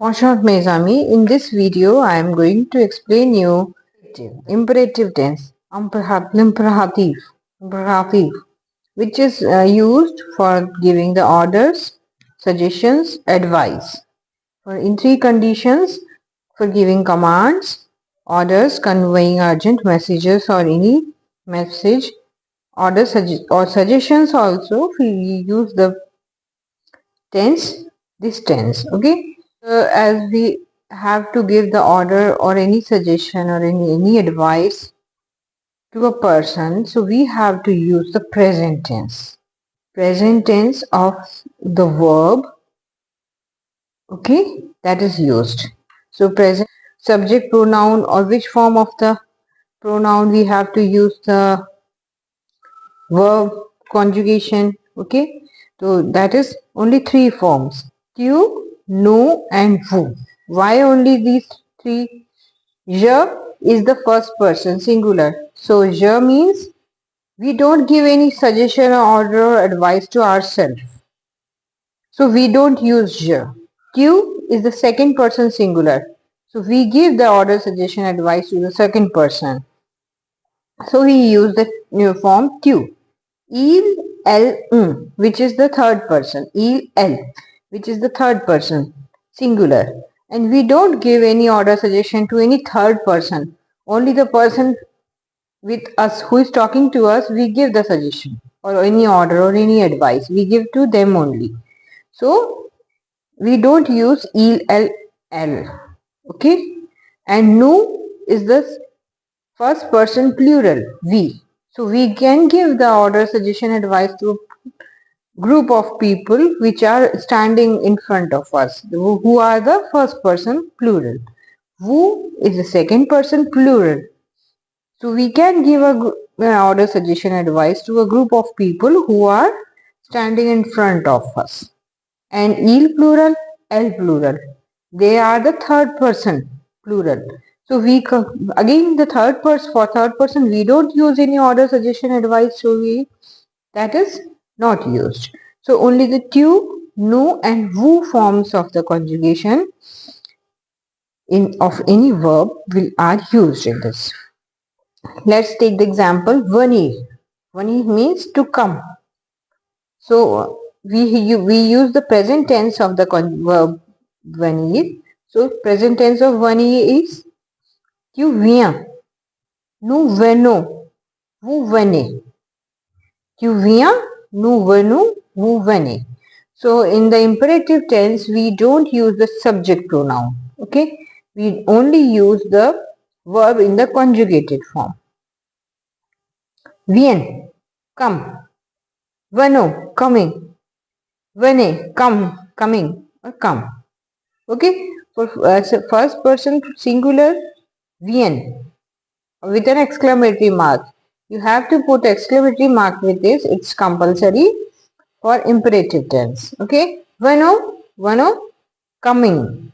Bonjour mes amis, in this video I am going to explain you imperative tense, imperative, which is used for giving the orders, suggestions, advice. In three conditions, for giving commands, orders, conveying urgent messages or any message, orders or suggestions also, we use the tense, this tense, okay? As we have to give the order or any suggestion or any advice to a person, so we have to use the present tense. Present tense of the verb, okay, that is used. So present subject pronoun, or which form of the pronoun we have to use the verb conjugation, okay. So that is only three forms: tu, nu and vu. Why only these three? Je is the first person singular, so je means we don't give any suggestion or order or advice to ourselves, so we don't use je. Tu is the second person singular, so we give the order, suggestion, advice to the second person, so we use the new form tu. Il, elle, which is the third person. Il, elle, which is the third person, singular. And we don't give any order, suggestion to any third person. Only the person with us who is talking to us, we give the suggestion or any order or any advice. We give to them only. So we don't use il, elle, elle. Okay? And nu is the first person plural, we. So we can give the order, suggestion, advice to a group of people which are standing in front of us, who are the first person plural. Who is the second person plural. So we can give an order, suggestion, advice to a group of people who are standing in front of us. And il plural, el plural, they are the third person plural. So we again the third person, for third person we don't use any order, suggestion, advice, so that is not used. So only the tu, nu and vu forms of the conjugation of any verb are used in this. Let's take the example venir. Venir means to come. So we use the present tense of the verb venir. So present tense of venir is tu viens, nous venons, vous venez. Tu viens, nous venons, vous venez. So in the imperative tense, we don't use the subject pronoun. Okay, we only use the verb in the conjugated form. Viens, come. Venons, coming. Venez, come, coming, or come. Okay, for first person singular, vien, with an exclamatory mark. You have to put exclamatory mark with this, it's compulsory for imperative tense. Okay, venons, coming.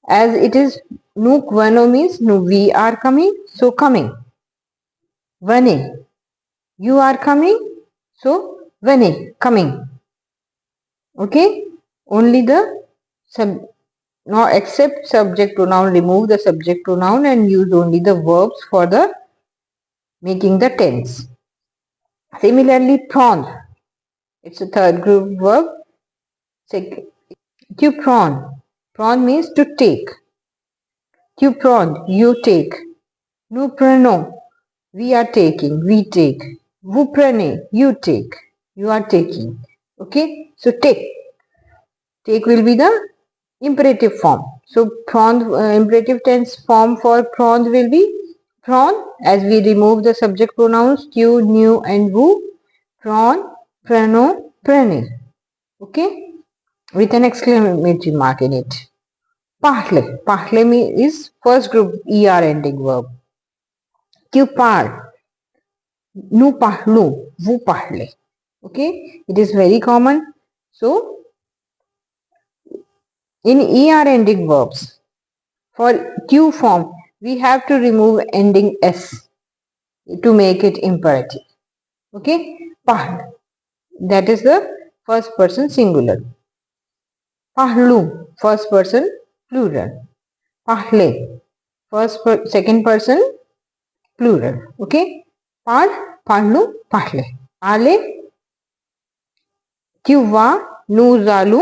As it is, nous venons means we are coming, so coming. Venez, you are coming, so venez, coming. Okay, only the now except subject pronoun, remove the subject pronoun and use only the verbs for the making the tense. Similarly, prendre, it's a third group verb. Tu prends, prendre means to take. Tu prends, you take. Nous prenons, we are taking, we take. Vous prenez, you take, you are taking. Okay, so take will be the imperative form. So prendre, imperative tense form for prendre will be prendre, as we remove the subject pronouns tu, nu and vous. Prendre, prenons, prenez. Okay, with an exclamatory mark in it. Parler, parler is first group er ending verb. Tu parles, nous parlons, vous parlez. Okay, it is very common. So in er ending verbs, for tu form, we have to remove ending s to make it imperative. Okay, parle, that is the first person singular. Pahlu, first person plural. Pahle, second person plural. Okay. Pad, pahlu, pahle. Ale, kyuva, nuzalu,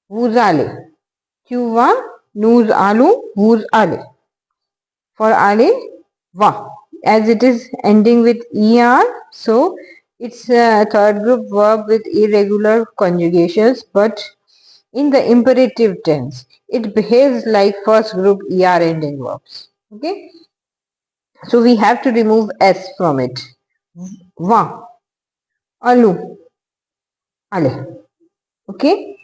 wuzale. Kyuva, nuzalu, wuzale. For ale, va. As it is ending with er, so it's a third group verb with irregular conjugations, but in the imperative tense, it behaves like first group er ending verbs. Okay, so we have to remove s from it. Va, alu, ale. Okay,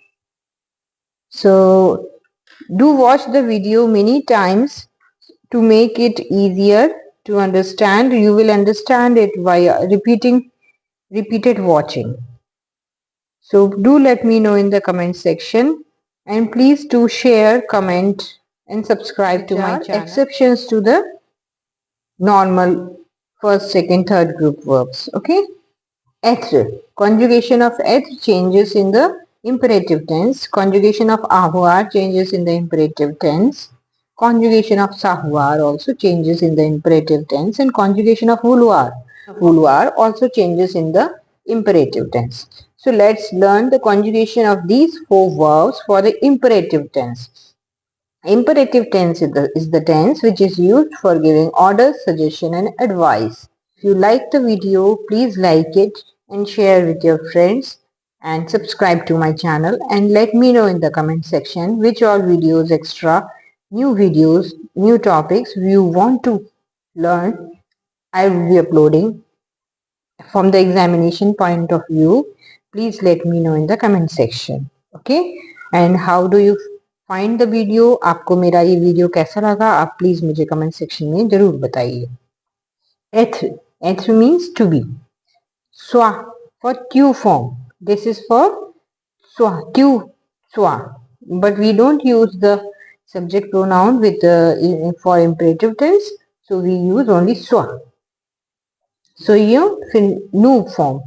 so do watch the video many times to make it easier to understand. You will understand it via repeated watching. So do let me know in the comment section, and please do share, comment and subscribe to my channel. Exceptions to the normal first, second, third group verbs. Okay. Être. Conjugation of être changes in the imperative tense. Conjugation of avoir changes in the imperative tense. Conjugation of savoir also changes in the imperative tense, and conjugation of vouloir also changes in the imperative tense. So let's learn the conjugation of these four verbs for the imperative tense. Imperative tense is the tense which is used for giving orders, suggestion and advice. If you like the video, please like it and share with your friends and subscribe to my channel, and let me know in the comment section which all videos, extra new videos, new topics you want to learn. I will be uploading from the examination point of view. Please let me know in the comment section. Okay, and how do you find the video? आपको मेरा ये video कैसा लगा आप please मुझे comment section में जरूर बताइए. Être means to be. Soit for tu form. This is for soit, tu, soit. But we don't use the subject pronoun with for imperative tense, so we use only soit. So you nu form.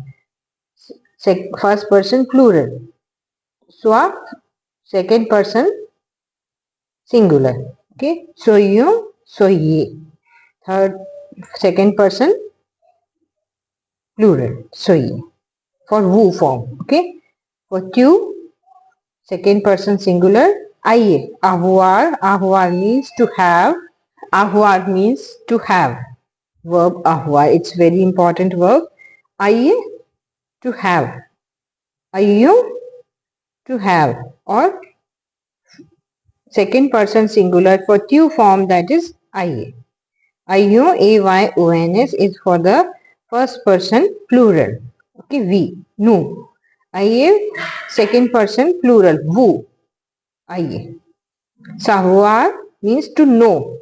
First person plural. Soit, second person singular. Okay. Soyons, soyez. Third, second person plural. Soyez. For vous form. Okay. For tu, second person singular. Aie. Avoir. Avoir means to have. Avoir means to have. Verb avoir. It's very important verb. Aie, to have. Ayons, to have. Or second person singular for tu form, that is aie. Ayons, ayons is for the first person plural. Okay, we, nous. Aie, second person plural, vous. Aie. Savoir means to know.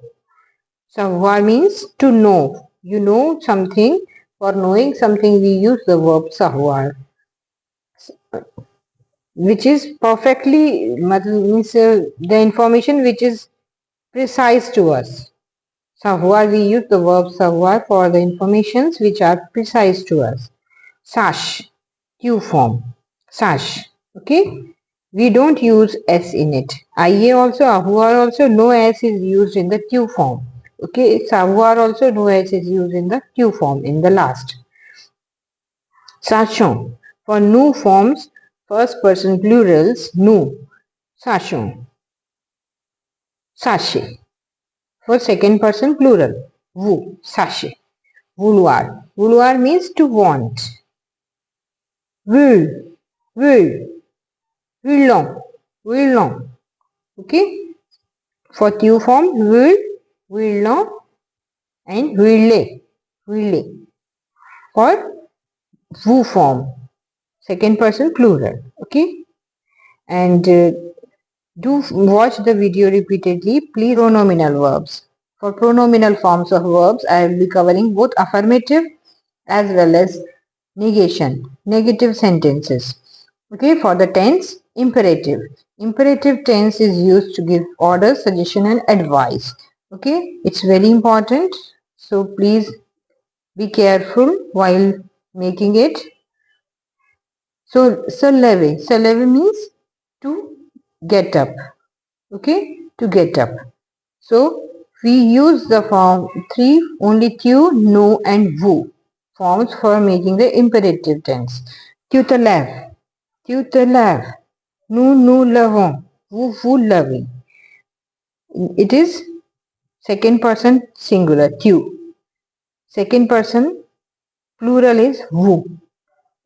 Savoir means to know. You know something. For knowing something, we use the verb savoir, which is perfectly means the information which is precise to us. Savoir, we use the verb savoir for the informations which are precise to us. Sache, tu form. Sache. Okay. We don't use s in it. Aie also, avoir also, no s is used in the tu form. Okay. Savoir also, no s is used in the tu form in the last. Sachons. For nous forms, first person plurals, nous. Sachons. Sachez. For second person plural, vous. Sachez. Vouloir. Vouloir means to want. Veut. Veut. Voulons. Voulons. Okay. For tu form, veut, voulons and voulez. Voulez. For vous form, second person plural. Okay. And do watch the video repeatedly. Please, pronominal verbs. For pronominal forms of verbs, I will be covering both affirmative as well as negation, negative sentences. Okay, for the tense, imperative. Imperative tense is used to give orders, suggestion and advice. Okay, it's very important. So please be careful while making it. So, se lever. Se lever means to get up. Okay, to get up. So we use the form three only tu, nu and vu forms for making the imperative tense. Tu te lèves, tu te lèves, nous levons, vous levez. It is second person singular, tu. Second person plural is vous,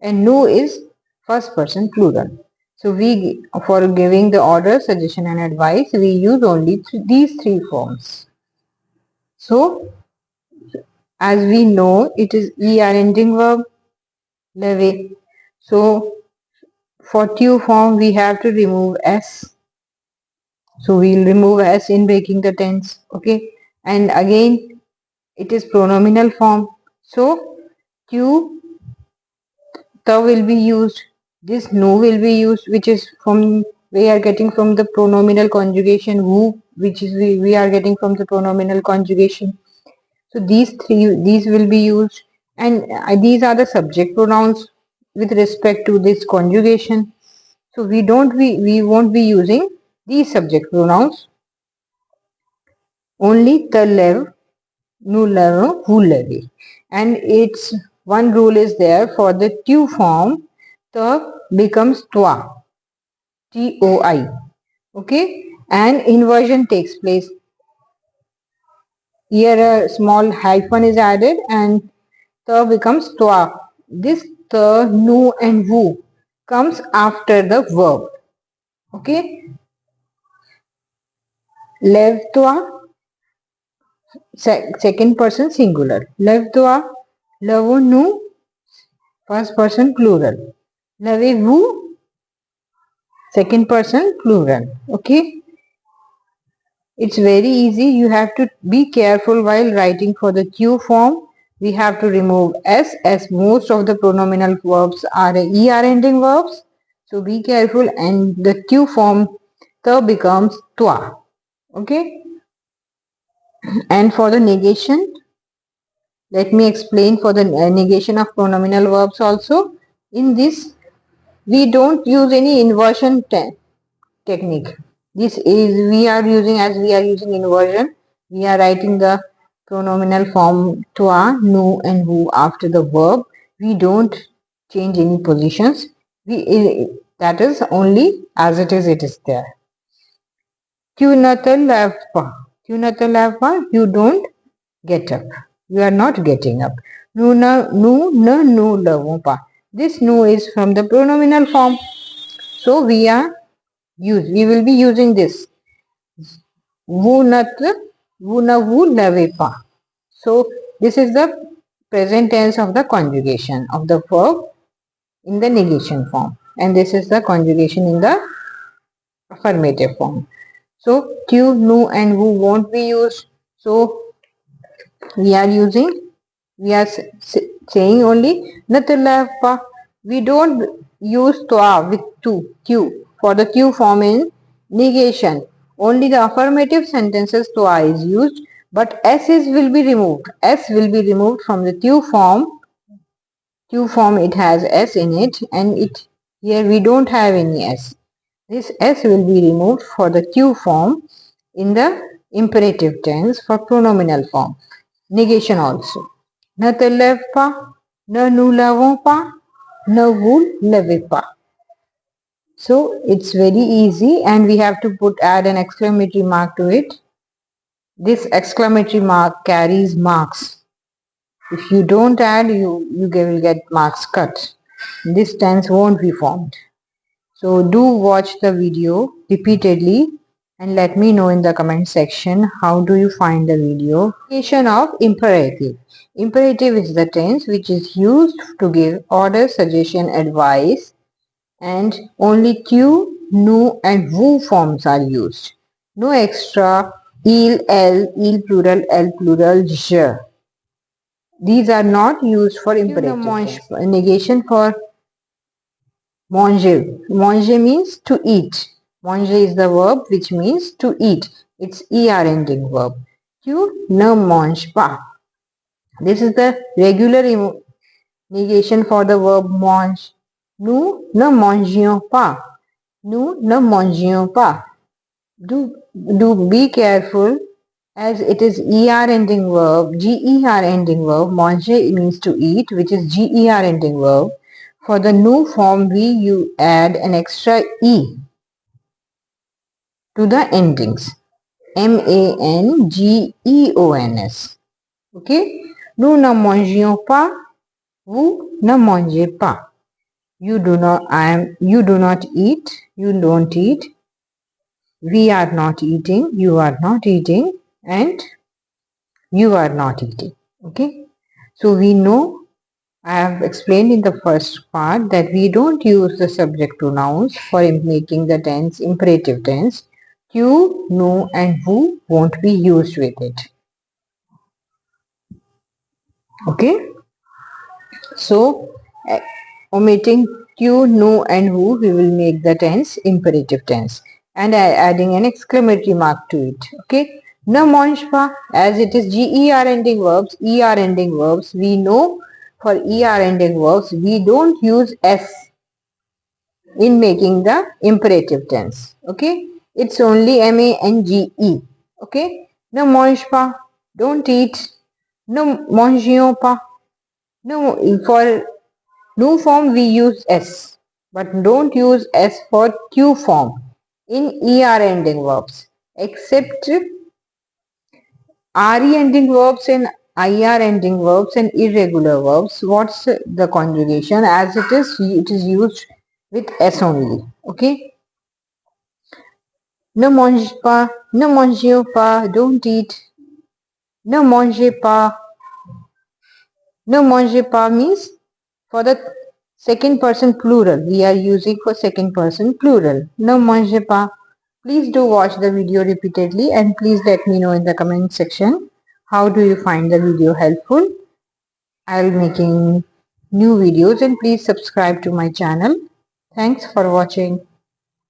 and nu is first person plural. So we, for giving the order, suggestion and advice, we use only these three forms. So as we know, it is er ending verb, leve. So for tu form we have to remove s. So we'll remove s in breaking the tense. Okay, and again it is pronominal form. So tu, the will be used. This no will be used, which is from we are getting from the pronominal conjugation who, which is we are getting from the pronominal conjugation. So these will be used, and these are the subject pronouns with respect to this conjugation. So we won't be using these subject pronouns. Only the lev, nu lev, vous levez. And it's one rule is there for the tu form, the becomes toi, toi. Okay, and inversion takes place. Here a small hyphen is added and the becomes toi. This the, nu and vous comes after the verb. Okay. Lève-toi, second person singular. Lève-toi, levons-nous, first person plural. Levez-vous, second person plural. Okay. It's very easy. You have to be careful while writing for the tu form. We have to remove s, as most of the pronominal verbs are er ending verbs. So be careful, and the tu form the becomes toi. Okay. And for the negation, let me explain for the negation of pronominal verbs also. In this, we don't use any inversion technique. This is we are using inversion. We are writing the pronominal form toi, nu and vous after the verb. We don't change any positions. That is only as it is there. Tu ne te lèves pas. Tu ne te lèves pas. You don't get up. You are not getting up. Nous ne nous levons pas. This nu is from the pronominal form. So we will be using this. Vous ne vous levez pas. So this is the present tense of the conjugation of the verb in the negation form, and this is the conjugation in the affirmative form. So tu, nu and vous won't be used. So we are saying only ne te lève pas. We don't use toi with tu for the tu form in negation. Only the affirmative sentences toi is used, but s will be removed. S will be removed from the tu form. Tu form, it has s in it, and here we don't have any s. This s will be removed for the tu form in the imperative tense for pronominal form. Negation also. Ne te lève pas, ne nous lèvons pas, ne vous levez pas. So it's very easy, and we have to add an exclamatory mark to it. This exclamatory mark carries marks. If you don't add, you will get marks cut. This tense won't be formed. So do watch the video repeatedly and let me know in the comment section how do you find the video. Negation of imperative. Imperative is the tense which is used to give order, suggestion, advice, and only tu, nu and vous forms are used. No extra il, il plural, je. These are not used for imperative. Negation for manger. Manger means to eat. Manger is the verb which means to eat. It's er ending verb. Tu ne manges pas. This is the regular negation for the verb mange. Nous ne mangions pas. Nous ne mangions pas. Do be careful as it is er ending verb, ger ending verb. Manger means to eat, which is ger ending verb. For the new form, you add an extra e to the endings. mangeons. Okay? Nous ne mangions pas. Vous ne mangez pas. You do not eat. You don't eat. We are not eating. You are not eating. And you are not eating. Okay? So we know, I have explained in the first part that we don't use the subject pronouns for making the tense imperative tense. Tu, nous and vous won't be used with it. Okay? So, omitting tu, nous and who, we will make the tense imperative tense and adding an exclamatory mark to it. Okay? Ne mange pas, as it is ger ending verbs, we know for er ending verbs, we don't use s in making the imperative tense. Okay? It's only mange. Okay? Ne mange pas, don't eat. Ne mangions pas. No, for new form we use S, but don't use S for Q form in ER ending verbs, except RE ending verbs and IR ending verbs and irregular verbs. What's the conjugation? As it is used with S only. Okay. Ne mange pas, ne mangions pas, don't eat. Ne mangez pas. Ne mangez pas means for the second person plural. We are using for second person plural. Ne mangez pas. Please do watch the video repeatedly and please let me know in the comment section how do you find the video helpful. I will be making new videos and please subscribe to my channel. Thanks for watching.